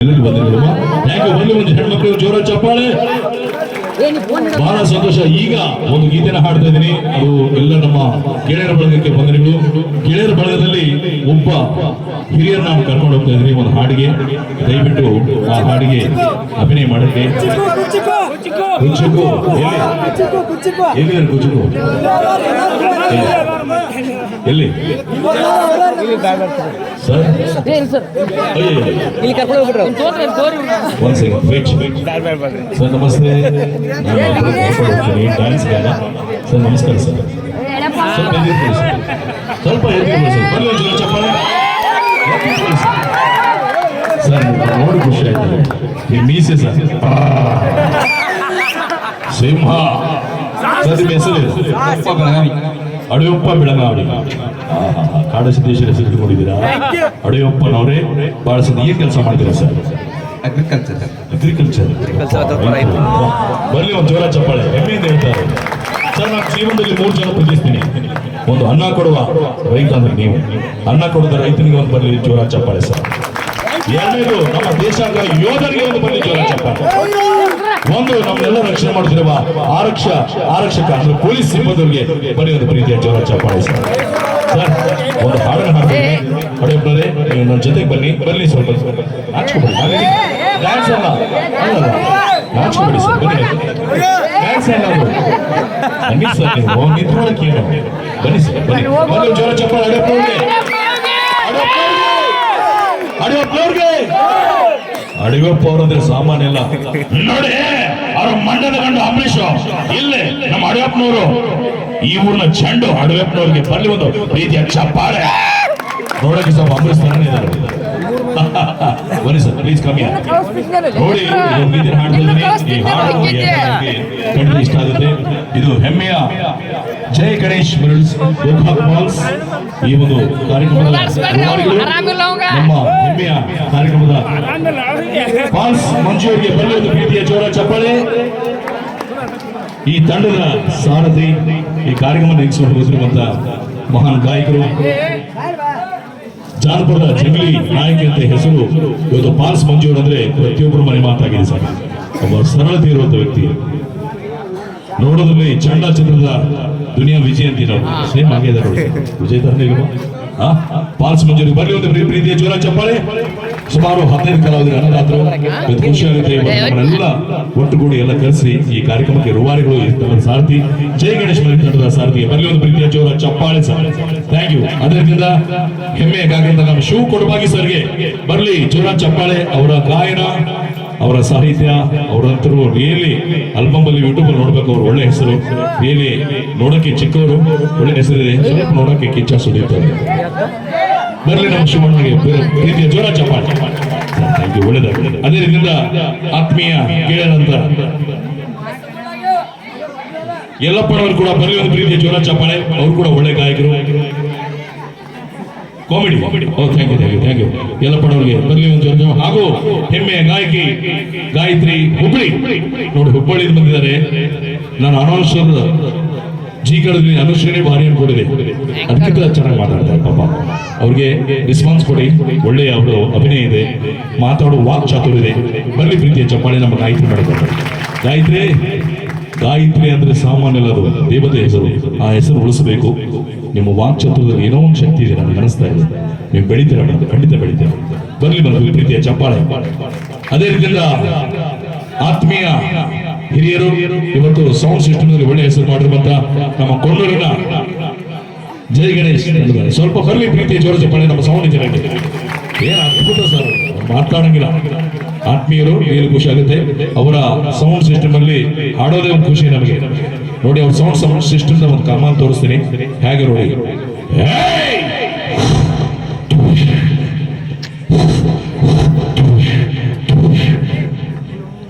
ಒಂದು ಹೆಣ್ಮಕ್ಳು ಜೋರ ಚಪ್ಪಾಳೆ. ಬಹಳ ಸಂತೋಷ. ಈಗ ಒಂದು ಗೀತೆನ ಹಾಡ್ತಾ ಇದ್ದೀನಿ. ಅದು ಎಲ್ಲ ನಮ್ಮ ಗೆಳೆಯರ ಬಳಗಕ್ಕೆ ವಂದನೆಗಳು. ಗೆಳೆಯರ ಬಳಗದಲ್ಲಿ ಒಬ್ಬ ಹಿರಿಯರ್ ನಾವು ಕರ್ಕೊಂಡು ಹೋಗ್ತಾ ಇದ್ದೀನಿ ಒಂದು ಹಾಡಿಗೆ. ದಯವಿಟ್ಟು ಆ ಹಾಡಿಗೆ ಅಭಿನಯ ಮಾಡಕ್ಕೆ ಕುಚ್ಚುಕು ಎಲ್ಲಿ ಕುಚ್ಚುಕು ಎಲ್ಲಿ ಸರ್ ಒಂದ್ ಸೆಕೆಂಡ್ ಸರ್ ನಮಸ್ತೆ. ಡ್ಯಾನ್ಸ್ ಸರ್ ನಮಸ್ಕಾರ ಸರ್. ಸ್ವಲ್ಪ ಚಪ್ಪಾಳೆ ಸರ್. ನೋಡಿ ಖುಷಿ ಆಯ್ತು. ನಿಮ್ಮ ಮೀಸೆ ಸರ್ ಸಿಂಹ ಸರ್. ನಿಮ್ಮ ಹೆಸರು ಅಡಿಯಪ್ಪ ಬೆಳಗಾವಿ. ಕಾಡಸಿದ್ದೇಶ್ವರ ಹೆಸರು ಇಟ್ಕೊಂಡಿದ್ದೀರಾ? ಅಡಿಯಪ್ಪನವರೇ ಬಹಳ ಸದ ಏನ್ ಕೆಲಸ ಮಾಡ್ತೀರಾ ಸರ್? ಅಗ್ರಿಕಲ್ಚರ್. ಬರ್ಲಿ ಒಂದು ಜೋರ ಚಪ್ಪಾಳೆ. ಹೆಮ್ಮೆಯಿಂದ ಹೇಳ್ತಾರೆ ಸರ್. ನಾನು ಜೀವನದಲ್ಲಿ 3 ಜನ ಪ್ರೀತಿಸ್ತೀನಿ. ಒಂದು ಅನ್ನ ಕೊಡುವ ರೈತ ಅಂದ್ರೆ ನೀವು. ಅನ್ನ ಕೊಡುವ ರೈತನಿಗೆ ಒಂದು ಬರ್ಲಿ ಜೋರ ಚಪ್ಪಾಳೆ ಸರ್. ಎರಡನೇದು ನಮ್ಮ ದೇಶಾಂಗ ಯೋಧರಿಗೆ ಒಂದು ಬರ್ಲಿ ಜೋರ ಚಪ್ಪಾಳೆ. ಒಂದು ನಮ್ಮೆಲ್ಲ ರಕ್ಷಣೆ ಮಾಡ್ತಿರುವ ಆರಕ್ಷಕ ಅಂದ್ರೆ ಪೊಲೀಸ್ ಸಿಬ್ಬಂದಿಗೆ ಬರೀ ಒಂದು ಪ್ರೀತಿಯ ಜೋರ ಚಪ್ಪಾಳೆ ಸರ್. ಸರ್ ಒಂದು ಹಾಡನ್ನು ಹಾಡ್ತೀನಿ. ಹೊಡೆಯಬ್ಬರೇ ನೀವು ನನ್ನ ಜೊತೆಗೆ ಬನ್ನಿ ಸ್ವಲ್ಪ ನಾಚ್ಕೊಬೇಡಿ. ಡ್ಯಾನ್ಸ್ ಅಲ್ಲ ನಾಚ್ಕೊಬೇಡಿ ಸರ್. ಬನ್ನಿ ಡ್ಯಾನ್ಸ್ ಅಲ್ಲ ಅದು. ಬನ್ನಿ ಸರ್ ನೀವು ನಿಂತ್ಕೊಳ್ಳಕ್ಕೆ ಏನು. ಬನ್ನಿ ಸರ್ ಬನ್ನಿ. ಒಂದು ಜೋರ ಚಪ್ಪಾಳೆ ಅಡಿಯಪ್ಪ ಅವರಂದ್ರೆ ಸಾಮಾನ್ಯ ಇಲ್ಲ ನೋಡಿ. ಅವ್ರ ಮಂಡ್ಯದ ಗಂಡು ಅಂಬರೀಷ್ ಇಲ್ಲೇ ನಮ್ಮ ಅಡಿಯಪ್ಪನವರು. ಈ ಊರಿನ ಚೆಂಡು ಅಡಿಯಪ್ಪನವ್ರಿಗೆ ಬರ್ಲಿ ಒಂದು ರೀತಿಯ ಚಪ್ಪಾಳೆ. ನೋಡಕ್ಕೆ ಸ್ವಲ್ಪ ಅಂಬರೀಷ್ ತರನೇ ಇದ್ದಾರೆ. ಬನ್ನಿ ಸರ್ ಪ್ಲೀಸ್ ಕಮ್ಮಿ ನೋಡಿ. ಗೀತೆ ಹಾಡ್ತಿದ್ದೀನಿ. ಈ ಹಾಡು ಖಂಡಿತ ಇಷ್ಟ ಆಗುತ್ತೆ. ಇದು ಹೆಮ್ಮೆಯ ಜೈ ಗಣೇಶ್ ಮಿರಲ್ಸ್ ಮಾಲ್ಸ್ ಈ ಒಂದು ಕಾರ್ಯಕ್ರಮದ ನಮ್ಮ ಹೆಮ್ಮೆಯ ಕಾರ್ಯಕ್ರಮದ ಮಾಲ್ಸ್ ಮಂಜುವರಿಗೆ ಬರಲಿ ಒಂದು ಪ್ರೀತಿಯ ಜೋರ ಚಪ್ಪಾಳೆ. ಈ ತಂಡದ ಸಾರಥಿ, ಈ ಕಾರ್ಯಕ್ರಮ ನಡೆಸಿಕೊಂಡು ಹೋಗಿರುವಂತ ಮಹಾನ್ ಗಾಯಕರು, ಜಾನಪದ ಜಂಗಲಿ ನಾಯಕಿ ಅಂತ ಹೆಸರು ಇವತ್ತು ಪಾಲ್ಸ್ ಮಂಜೂರ್ ಅಂದ್ರೆ ಪ್ರತಿಯೊಬ್ಬರು ಮನೆ ಮಾತಾಗಿದೆ ಸರ್. ಒಬ್ಬ ಸರಳತೆ ಇರುವಂತ ವ್ಯಕ್ತಿ. ನೋಡೋದ್ರಲ್ಲಿ ಚಂಡ ಚಿತ್ರದ ದುನಿಯಾ ವಿಜಯ್ ಅಂತೀವಿ ನಾವು. ಸೇಮ್ ಆಗಿದೆ ವಿಜಯ್ ತಂದೆ ಪಾಲ್ಸ್ ಮಂಜೂರಿಗೆ ಬರಲಿ ಒಂದು ಪ್ರೀತಿಯ ಜೋರ ಚಪ್ಪಾಳೆ. ಸುಮಾರು 15 ಕಲಾವಿದರು ಅನ್ನದಾತರು. ಖುಷಿ ಆಗುತ್ತೆ. ನಮ್ಮನ್ನೆಲ್ಲ ಒಟ್ಟುಗೂಡಿ ಎಲ್ಲ ಕರೆಸಿ ಈ ಕಾರ್ಯಕ್ರಮಕ್ಕೆ ರೂವಾರಿಗಳು ಸಾರಥಿ ಜೈ ಗಣೇಶ್ ಮನೆ ತಂಡದ ಸಾರಥಿ ಬರಲಿ ಒಂದು ಪ್ರೀತಿಯ ಜೋರ ಚಪ್ಪಾಳೆ ಸರ್. Thank you. ಅದರಿಂದ ಹೆಮ್ಮೆಗಾಗಂತ ನಮ್ಮ ಶಿವ ಕೊಡಬಾಗಿ ಸರ್ಗೆ ಬರಲಿ ಜೋರ ಚಪ್ಪಾಳೆ. ಅವರ ಗಾಯನ, ಅವರ ಸಾಹಿತ್ಯ, ಅವರಂತರೂ ರಿಯಲಿ ಆಲ್ಬಮ್ ಅಲ್ಲಿ ಯೂಟ್ಯೂಬ್ ಅಲ್ಲಿ ನೋಡ್ಬೇಕು. ಅವ್ರು ಒಳ್ಳೆ ಹೆಸರು. ರಿಯಲಿ ನೋಡಕ್ಕೆ ಚಿಕ್ಕವರು, ಒಳ್ಳೆ ಹೆಸರಿದೆ. ಸ್ವಲ್ಪ ನೋಡಕ್ಕೆ ಕಿಚ್ಚ ಸುಡಿತಾರೆ. ಬರಲಿ ನಮ್ಮ ಶಿವಣ್ಣಗೆ ಪ್ರೀತಿಯ ಜೋರ ಚಪ್ಪಾಳೆ. Thank you. ಒಳ್ಳೆದಾಗಲಿ. ಅದೇ ರೀತಿಯಿಂದ ಆತ್ಮೀಯ ಗೆಳೆಯರಂತ ಯಲ್ಲಪ್ಪನವರು ಕೂಡ ಬರಲಿ ಒಂದು ಪ್ರೀತಿಯ ಜೋರ ಚಪ್ಪಾಳೆ. ಅವ್ರು ಕೂಡ ಒಳ್ಳೆ ಗಾಯಕರು, ಕಾಮಿಡಿ. Thank you. ಯಲ್ಲಪ್ಪನವ್ರಿಗೆ ಬರಲಿ ಒಂದು ಜೋರ. ಹಾಗೂ ಹೆಮ್ಮೆಯ ಗಾಯಕಿ ಗಾಯತ್ರಿ ಹುಬ್ಬಳ್ಳಿ ನೋಡಿ, ಹುಬ್ಬಳ್ಳಿಯಿಂದ ಬಂದಿದ್ದಾರೆ. ನಾನು ಅನೌನ್ಸರ್ ಜಿ ಕಡದಲ್ಲಿ ಅನುಶ್ರೇಣಿ ಭಾರಿ ಅನ್ಕೊಂಡಿದೆ. ಅದಕ್ಕಿಂತ ಚೆನ್ನಾಗಿ ಮಾತಾಡ್ತಾರೆ ಪಾಪ. ಅವ್ರಿಗೆ ರೆಸ್ಪಾನ್ಸ್ ಕೊಡಿ. ಒಳ್ಳೆಯ ಅವರು ಅಭಿನಯ ಇದೆ, ಮಾತಾಡೋ ವಾಕ್ ಚಾತುರ್ ಇದೆ. ಬರಲಿ ಪ್ರೀತಿಯ ಚಪ್ಪಾಳೆ ನಮ್ಮ ಗಾಯತ್ರಿ ಮಾಡಿದ್ದಾರೆ. ಗಾಯತ್ರಿ ಅಂದ್ರೆ ಸಾಮಾನ್ಯ ಅಲ್ಲ, ಅದು ದೇವತೆ ಹೆಸರು. ಆ ಹೆಸರು ಉಳಿಸಬೇಕು. ನಿಮ್ಮ ವಾಕ್ ಚಾತುರ್ಯದಲ್ಲಿ ಏನೋ ಒಂದು ಶಕ್ತಿ ಇದೆ, ನನಗೆ ಅನಿಸ್ತಾ ಇದೆ. ನೀವು ಬೆಳಿತೀರ, ಖಂಡಿತ ಬೆಳಿತೀರ. ಬರಲಿ ಪ್ರೀತಿಯ ಚಪ್ಪಾಳೆ. ಅದೇ ರೀತಿಯಿಂದ ಆತ್ಮೀಯ ಹಿರಿಯರು ಇವತ್ತು ಸೌಂಡ್ ಸಿಸ್ಟಮ್ ಒಳ್ಳೆ ಹೆಸರು ಮಾಡಿರುವಂತ ನಮ್ಮ ಕೊಂಡೂರಿನ ಜೈ ಗಣೇಶ್ ಸ್ವಲ್ಪ ಬರಲಿ ಪ್ರೀತಿಯ ಜೋರ ಚಪ್ಪಾಳೆ ನಮ್ಮ ಸೌಂಡ್ ಇಂಜಿನಿಯರ್. ಏನ್ ಅದ್ಭುತ ಸರ್, ಮಾತಾಡಂಗಿಲ್ಲ. ಆತ್ಮೀಯರು ಏನು ಖುಷಿ ಆಗುತ್ತೆ. ಅವರ ಸೌಂಡ್ ಸಿಸ್ಟಮ್ ಅಲ್ಲಿ ಹಾಡೋದೇ ಒಂದು ಖುಷಿ ನಮಗೆ. ನೋಡಿ ಅವ್ರ ಸೌಂಡ್ ಸಿಸ್ಟಮ್ ಒಂದು ಕಮಾಲ್ ತೋರಿಸ್ತೀನಿ. ಹೇಗೆ ನೋಡಿ.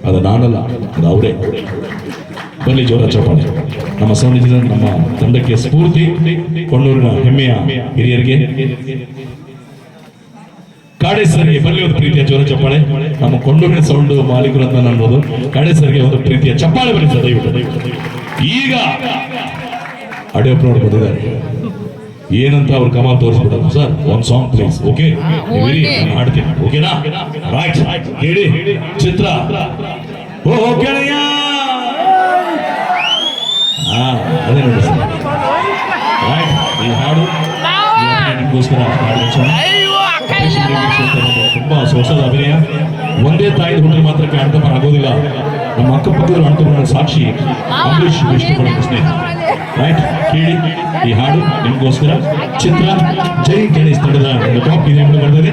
ಅದು ನಾನಲ್ಲ, ಅದು ಅವರೇ. ಬನ್ನಿ ಜೋರ ಚಪ್ಪಾಳೆ. ನಮ್ಮ ಸೌಂಡ್ ಇಂಜಿನಿಯರ್, ನಮ್ಮ ತಂಡಕ್ಕೆ ಸ್ಫೂರ್ತಿ. ಕೊಂಡೂರಿನ ಹೆಮ್ಮೆಯ ಹಿರಿಯರಿಗೆ ಕಾಡೇಸರಿಗೆ ಬರಲಿ ಒಂದು ಪ್ರೀತಿಯ ಜೋರ ಚಪ್ಪಾಳೆ. ನಮ್ಮ ಕೊಂಡೂರಿನ ಸೌಂಡ್ ಮಾಲೀಕರು ಅಂತ ಅನ್ನೋದು ಕಾಡೇಸರಿಗೆ ಒಂದು ಪ್ರೀತಿಯ ಚಪ್ಪಾಳೆ ಬನ್ನಿ ಸರ್ ದಯವಿಟ್ಟು. ಈಗ ಅಡಿಯಪ್ಪನವರು ಬಂದಿದ್ದಾರೆ. ಏನಂತ ಅವ್ರ ಕಮಾಲ್ ತೋರಿಸ್ಬಿಡೋದು ಸರ್ ಒಂದು ಸಾಂಗ್ ಪ್ಲೀಸ್ ಓಕೆ ನಾನು ಹಾಡ್ತೀನಿ ಓಕೆನಾ ರೈಟ್ ಹೇಳಿ ಚಿತ್ರ ಓ ಗೆಳೆಯ ಅದೇ ನೋಡಿ ಸರ್ ರೈಟ್ ಈ ಹಾಡು ನಿಮಗೋಸ್ಕರ ತುಂಬಾ ಸೊಗಸಾದ ಅಭಿನಯ ಒಂದೇ ತಾಯಿದ ಹುಟ್ಟಿನ ಮಾತ್ರಕ್ಕೆ ಅಣ್ತಮ್ಮನ ಆಗೋದಿಲ್ಲ ನಮ್ಮ ಅಕ್ಕಪಕ್ಕದ ಅಣ್ತಮ್ಮನ ಸಾಕ್ಷಿ ಅಂಬರೀಶ್ ವಿಷ್ಣು ಸ್ನೇಹ ರೈಟ್ ಕೇಳಿ ಈ ಹಾಡು ನಿಮಗೋಸ್ಕರ ಚಿತ್ರ ಜೈ ಗಣೇಶ್ ತಂಡದ ಟಾಪ್ ಗಿರಿಗಳು ಬರ್ತಾರೆ